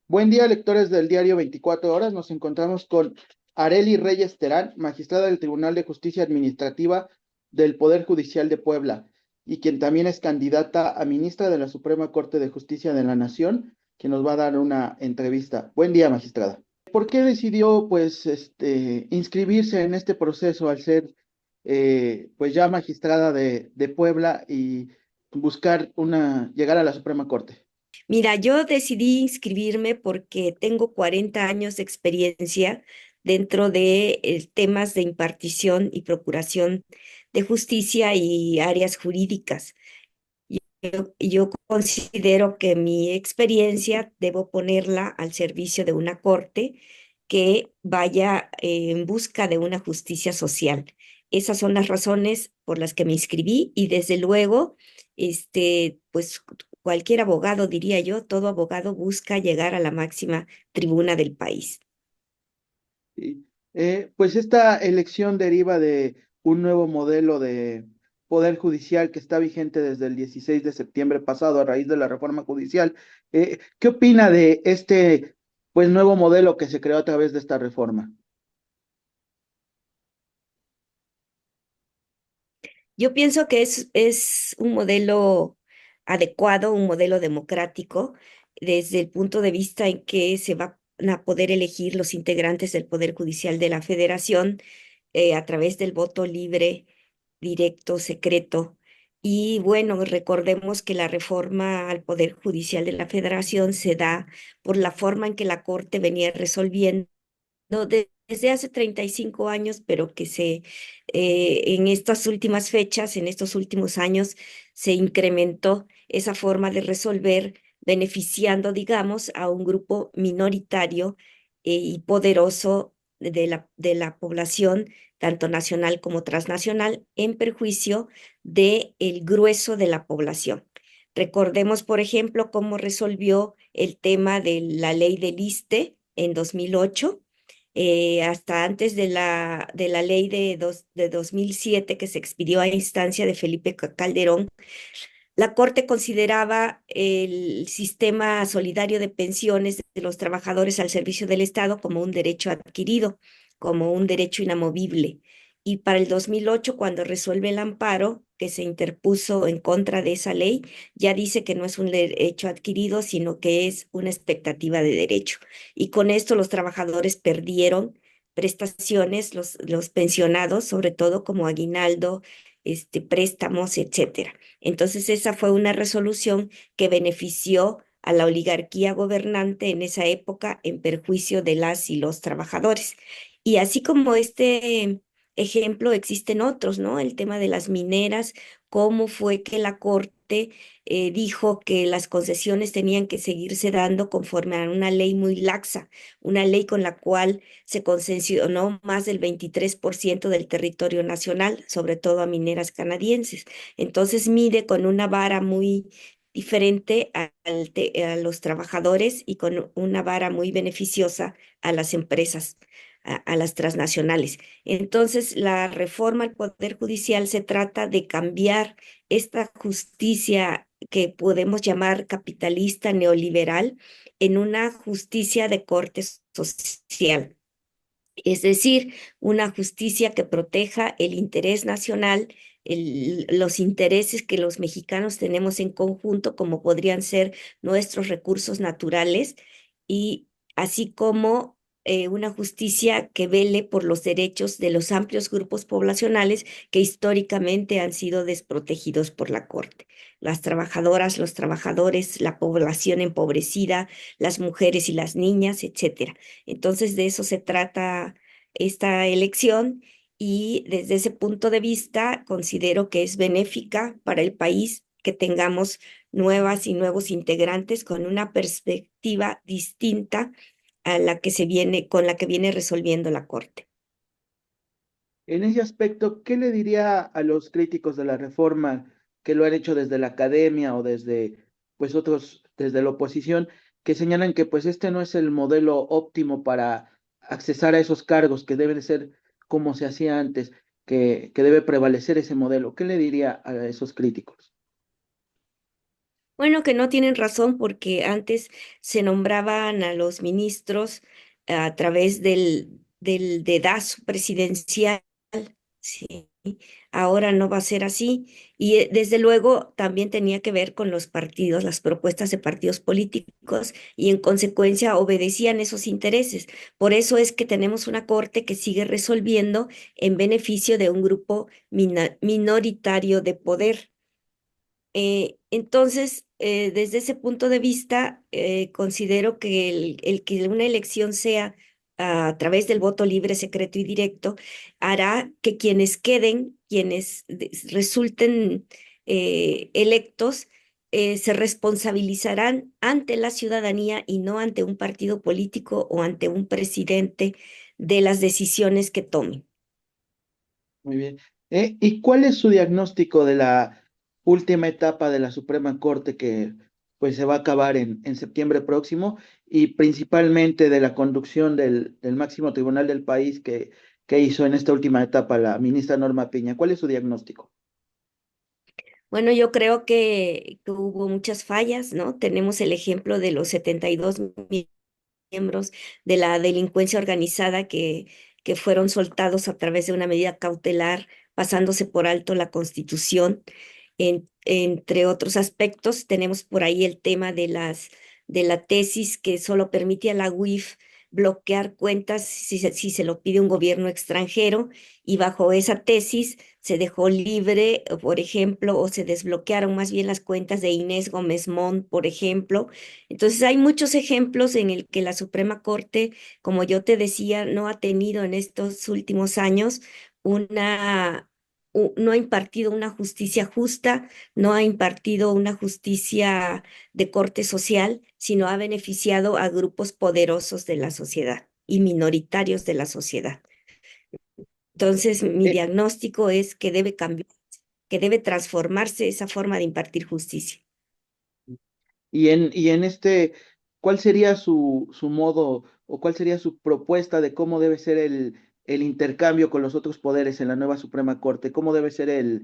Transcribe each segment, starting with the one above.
Buen día, lectores del diario 24 Horas. Nos encontramos con Arely Reyes Terán, magistrada del Tribunal de Justicia Administrativa del Poder Judicial de Puebla, y quien también es candidata a ministra de la Suprema Corte de Justicia de la Nación, que nos va a dar una entrevista. Buen día, magistrada. ¿Por qué decidió, pues, inscribirse en este proceso al ser, pues, ya magistrada de Puebla y buscar llegar a la Suprema Corte? Mira, yo decidí inscribirme porque tengo 40 años de experiencia dentro de temas de impartición y procuración de justicia y áreas jurídicas. Yo considero que mi experiencia debo ponerla al servicio de una corte que vaya en busca de una justicia social. Esas son las razones por las que me inscribí y desde luego, pues cualquier abogado, diría yo, todo abogado busca llegar a la máxima tribuna del país. Sí. Pues esta elección deriva de un nuevo modelo de poder judicial que está vigente desde el 16 de septiembre pasado a raíz de la reforma judicial. ¿Qué opina de este, pues, nuevo modelo que se creó a través de esta reforma? Yo pienso que es un modelo adecuado, un modelo democrático, desde el punto de vista en que se van a poder elegir los integrantes del Poder Judicial de la Federación a través del voto libre, directo, secreto. Y bueno, recordemos que la reforma al Poder Judicial de la Federación se da por la forma en que la Corte venía resolviendo desde hace 35 años, pero que en estas últimas fechas, en estos últimos años, se incrementó esa forma de resolver, beneficiando, digamos, a un grupo minoritario y poderoso de la población, tanto nacional como transnacional, en perjuicio del grueso de la población. Recordemos, por ejemplo, cómo resolvió el tema de la ley del ISSSTE en 2008, hasta antes de la ley de 2007 que se expidió a instancia de Felipe Calderón. La Corte consideraba el sistema solidario de pensiones de los trabajadores al servicio del Estado como un derecho adquirido, como un derecho inamovible. Y para el 2008, cuando resuelve el amparo que se interpuso en contra de esa ley, ya dice que no es un derecho adquirido, sino que es una expectativa de derecho. Y con esto los trabajadores perdieron prestaciones, los pensionados, sobre todo como aguinaldo, préstamos, etcétera. Entonces, esa fue una resolución que benefició a la oligarquía gobernante en esa época en perjuicio de las y los trabajadores. Y así como este ejemplo, existen otros, ¿no? El tema de las mineras, cómo fue que la Corte dijo que las concesiones tenían que seguirse dando conforme a una ley muy laxa, una ley con la cual se concesionó más del 23% del territorio nacional, sobre todo a mineras canadienses. Entonces mide con una vara muy diferente a los trabajadores y con una vara muy beneficiosa a las empresas, a las transnacionales. Entonces, la reforma al Poder Judicial se trata de cambiar esta justicia que podemos llamar capitalista neoliberal en una justicia de corte social, es decir, una justicia que proteja el interés nacional, los intereses que los mexicanos tenemos en conjunto, como podrían ser nuestros recursos naturales, y así como una justicia que vele por los derechos de los amplios grupos poblacionales que históricamente han sido desprotegidos por la Corte. Las trabajadoras, los trabajadores, la población empobrecida, las mujeres y las niñas, etcétera. Entonces, de eso se trata esta elección y desde ese punto de vista considero que es benéfica para el país que tengamos nuevas y nuevos integrantes con una perspectiva distinta a la que con la que viene resolviendo la Corte. En ese aspecto, ¿qué le diría a los críticos de la reforma que lo han hecho desde la academia o desde, pues, otros, desde la oposición, que señalan que, pues, este no es el modelo óptimo para accesar a esos cargos, que deben ser como se hacía antes, que debe prevalecer ese modelo? ¿Qué le diría a esos críticos? Bueno, que no tienen razón porque antes se nombraban a los ministros a través del dedazo presidencial, sí. Ahora no va a ser así. Y desde luego también tenía que ver con los partidos, las propuestas de partidos políticos y en consecuencia obedecían esos intereses. Por eso es que tenemos una corte que sigue resolviendo en beneficio de un grupo minoritario de poder. Entonces, desde ese punto de vista, considero que el que una elección sea a través del voto libre, secreto y directo, hará que quienes queden, quienes resulten electos, se responsabilizarán ante la ciudadanía y no ante un partido político o ante un presidente de las decisiones que tomen. Muy bien. ¿Y cuál es su diagnóstico de la última etapa de la Suprema Corte que pues se va a acabar en septiembre próximo y principalmente de la conducción del máximo tribunal del país que hizo en esta última etapa la ministra Norma Piña? ¿Cuál es su diagnóstico? Bueno, yo creo que hubo muchas fallas, ¿no? Tenemos el ejemplo de los 72 miembros de la delincuencia organizada que fueron soltados a través de una medida cautelar, pasándose por alto la Constitución. Entre otros aspectos, tenemos por ahí el tema de la tesis que solo permite a la UIF bloquear cuentas si se lo pide un gobierno extranjero y bajo esa tesis se dejó libre, por ejemplo, o se desbloquearon más bien las cuentas de Inés Gómez Mont, por ejemplo. Entonces, hay muchos ejemplos en el que la Suprema Corte, como yo te decía, no ha tenido en estos últimos años no ha impartido una justicia justa, no ha impartido una justicia de corte social, sino ha beneficiado a grupos poderosos de la sociedad y minoritarios de la sociedad. Entonces, mi Eh, diagnóstico es que debe cambiar, que debe transformarse esa forma de impartir justicia. y en este, ¿cuál sería su modo o cuál sería su propuesta de cómo debe ser el intercambio con los otros poderes en la nueva Suprema Corte? ¿Cómo debe ser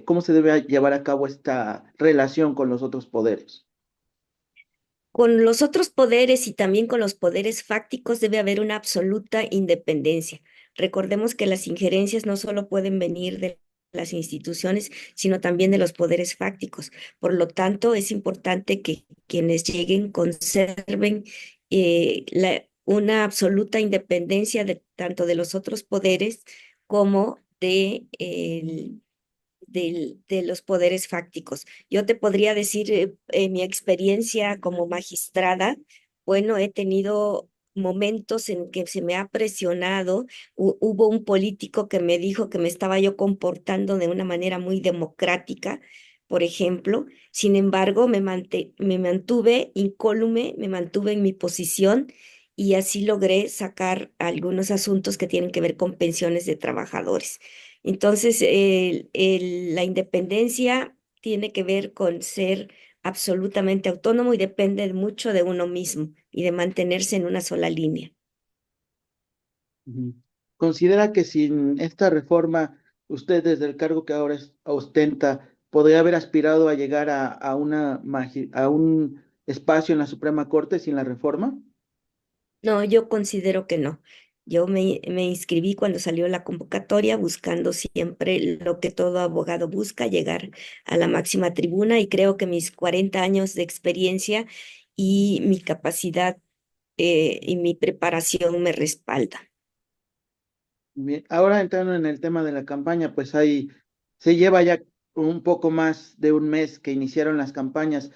cómo se debe llevar a cabo esta relación con los otros poderes? Con los otros poderes y también con los poderes fácticos debe haber una absoluta independencia. Recordemos que las injerencias no solo pueden venir de las instituciones, sino también de los poderes fácticos. Por lo tanto, es importante que quienes lleguen conserven una absoluta independencia de tanto de los otros poderes como de los poderes fácticos. Yo te podría decir, en mi experiencia como magistrada, bueno, he tenido momentos en que se me ha presionado. Hubo un político que me dijo que me estaba yo comportando de una manera muy democrática, por ejemplo. Sin embargo, me mantuve incólume, me mantuve en mi posición y así logré sacar algunos asuntos que tienen que ver con pensiones de trabajadores. Entonces, la independencia tiene que ver con ser absolutamente autónomo y depende mucho de uno mismo y de mantenerse en una sola línea. Ujú. ¿Considera que sin esta reforma, usted desde el cargo que ahora ostenta, podría haber aspirado a llegar a un espacio en la Suprema Corte sin la reforma? No, yo considero que no. Me inscribí cuando salió la convocatoria buscando siempre lo que todo abogado busca, llegar a la máxima tribuna y creo que mis 40 años de experiencia y mi capacidad y mi preparación me respaldan. Bien, ahora entrando en el tema de la campaña, pues ahí se lleva ya un poco más de un mes que iniciaron las campañas.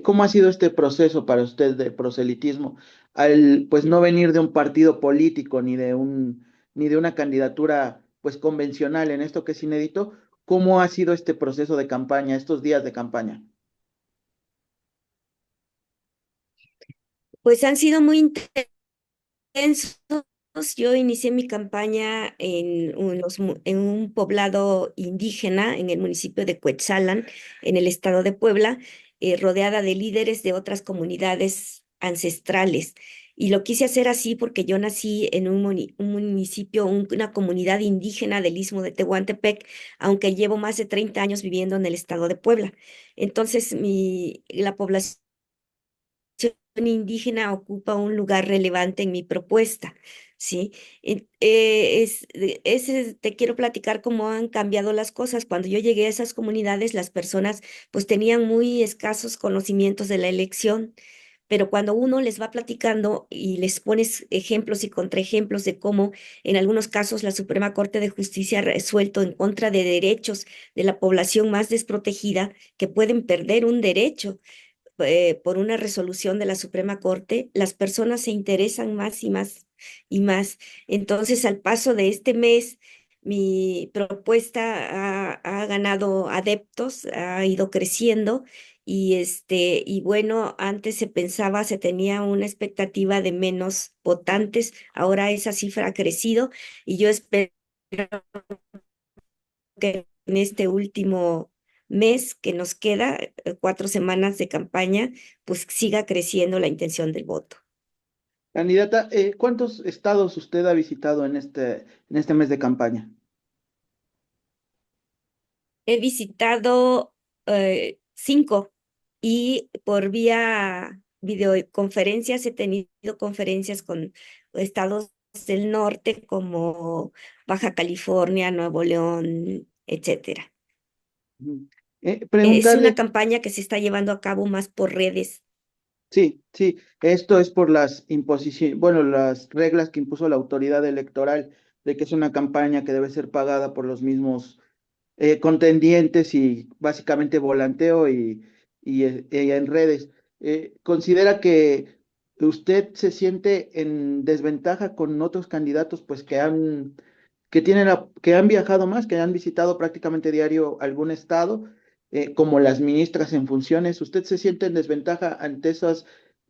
¿Cómo ha sido este proceso para usted de proselitismo? Al pues no venir de un partido político ni de una candidatura pues convencional en esto que es inédito, ¿cómo ha sido este proceso de campaña, estos días de campaña? Pues han sido muy intensos. Yo inicié mi campaña en un poblado indígena en el municipio de Cuetzalan, en el estado de Puebla, rodeada de líderes de otras comunidades ancestrales. Y lo quise hacer así porque yo nací en un municipio, una comunidad indígena del Istmo de Tehuantepec, aunque llevo más de 30 años viviendo en el estado de Puebla. Entonces, la población indígena ocupa un lugar relevante en mi propuesta, ¿sí? Te quiero platicar cómo han cambiado las cosas. Cuando yo llegué a esas comunidades, las personas pues tenían muy escasos conocimientos de la elección, pero cuando uno les va platicando y les pones ejemplos y contraejemplos de cómo en algunos casos la Suprema Corte de Justicia ha resuelto en contra de derechos de la población más desprotegida, que pueden perder un derecho por una resolución de la Suprema Corte, las personas se interesan más y más y más. Entonces, al paso de este mes, mi propuesta ha ganado adeptos, ha ido creciendo y bueno, antes se pensaba, se tenía una expectativa de menos votantes, ahora esa cifra ha crecido y yo espero que en este último mes que nos queda, 4 semanas de campaña, pues siga creciendo la intención del voto. Candidata, ¿cuántos estados usted ha visitado en este mes de campaña? He visitado 5 y por vía videoconferencias he tenido conferencias con estados del norte como Baja California, Nuevo León, etcétera. Ujú. Es una Preguntarle, campaña que se está llevando a cabo más por redes. sí, sí, esto es por las imposiciones, bueno, las reglas que impuso la autoridad electoral, de que es una campaña que debe ser pagada por los mismos contendientes y básicamente volanteo y en redes. ¿Considera que usted se siente en desventaja con otros candidatos pues que han viajado más, que han visitado prácticamente diario algún estado, como las ministras en funciones? ¿Usted se siente en desventaja ante esas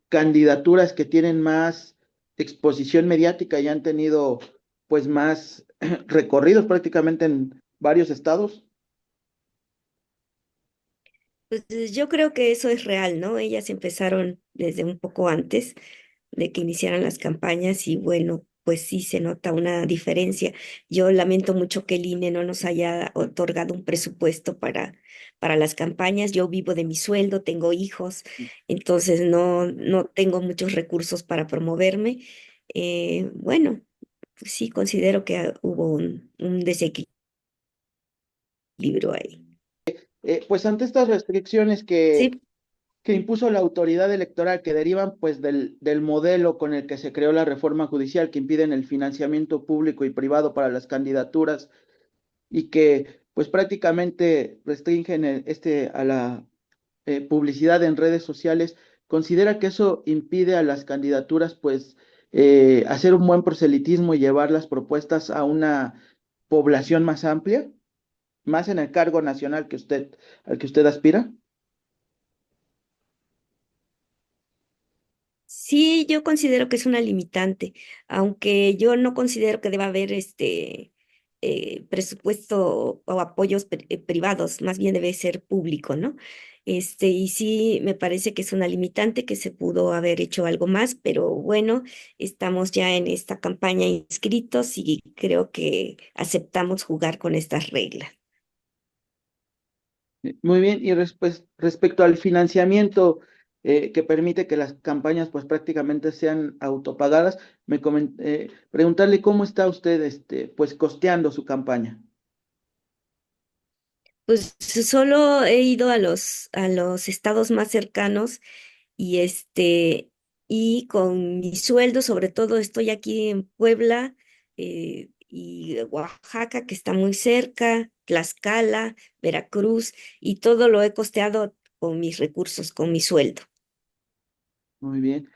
candidaturas que tienen más exposición mediática y han tenido pues más recorridos prácticamente en varios estados? Pues yo creo que eso es real, ¿no? Ellas empezaron desde un poco antes de que iniciaran las campañas y bueno, pues sí se nota una diferencia. Yo lamento mucho que el INE no nos haya otorgado un presupuesto para las campañas. Yo vivo de mi sueldo, tengo hijos, entonces no tengo muchos recursos para promoverme. Bueno, pues sí considero que hubo un desequilibrio ahí. Pues ante estas restricciones Sí. que impuso la autoridad electoral, que derivan pues del modelo con el que se creó la reforma judicial, que impiden el financiamiento público y privado para las candidaturas y que pues prácticamente restringen a la publicidad en redes sociales, ¿considera que eso impide a las candidaturas pues hacer un buen proselitismo y llevar las propuestas a una población más amplia, más en el cargo nacional al que usted aspira? Sí, yo considero que es una limitante, aunque yo no considero que deba haber presupuesto o apoyos privados, más bien debe ser público, ¿no? Y sí, me parece que es una limitante, que se pudo haber hecho algo más, pero bueno, estamos ya en esta campaña inscritos y creo que aceptamos jugar con estas reglas. Muy bien, y respecto al financiamiento que permite que las campañas pues prácticamente sean autopagadas, preguntarle cómo está usted pues costeando su campaña. Pues solo he ido a los estados más cercanos y y con mi sueldo, sobre todo estoy aquí en Puebla y Oaxaca, que está muy cerca, Tlaxcala, Veracruz, y todo lo he costeado con mis recursos, con mi sueldo. Muy bien.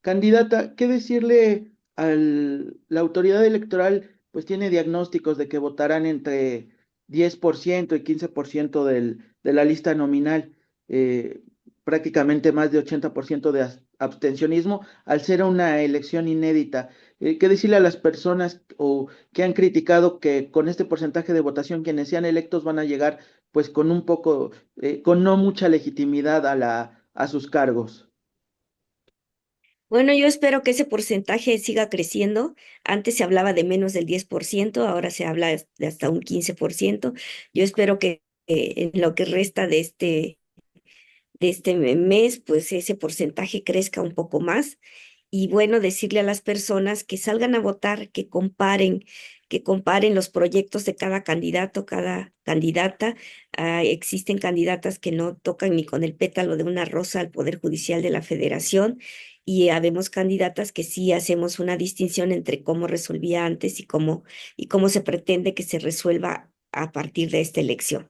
Candidata, ¿qué decirle la autoridad electoral? Pues tiene diagnósticos de que votarán entre 10% y 15% de la lista nominal, eh, prácticamente más de 80% de abstencionismo, al ser una elección inédita. ¿Qué decirle a las personas o que han criticado que con este porcentaje de votación quienes sean electos van a llegar pues con con no mucha legitimidad a sus cargos? Bueno, yo espero que ese porcentaje siga creciendo. Antes se hablaba de menos del 10%, ahora se habla de hasta un 15%. Yo espero que en lo que resta de este mes, pues ese porcentaje crezca un poco más. Y bueno, decirle a las personas que salgan a votar, que comparen los proyectos de cada candidato, cada candidata. Ah, existen candidatas que no tocan ni con el pétalo de una rosa al Poder Judicial de la Federación y habemos candidatas que sí hacemos una distinción entre cómo resolvía antes y cómo se pretende que se resuelva a partir de esta elección.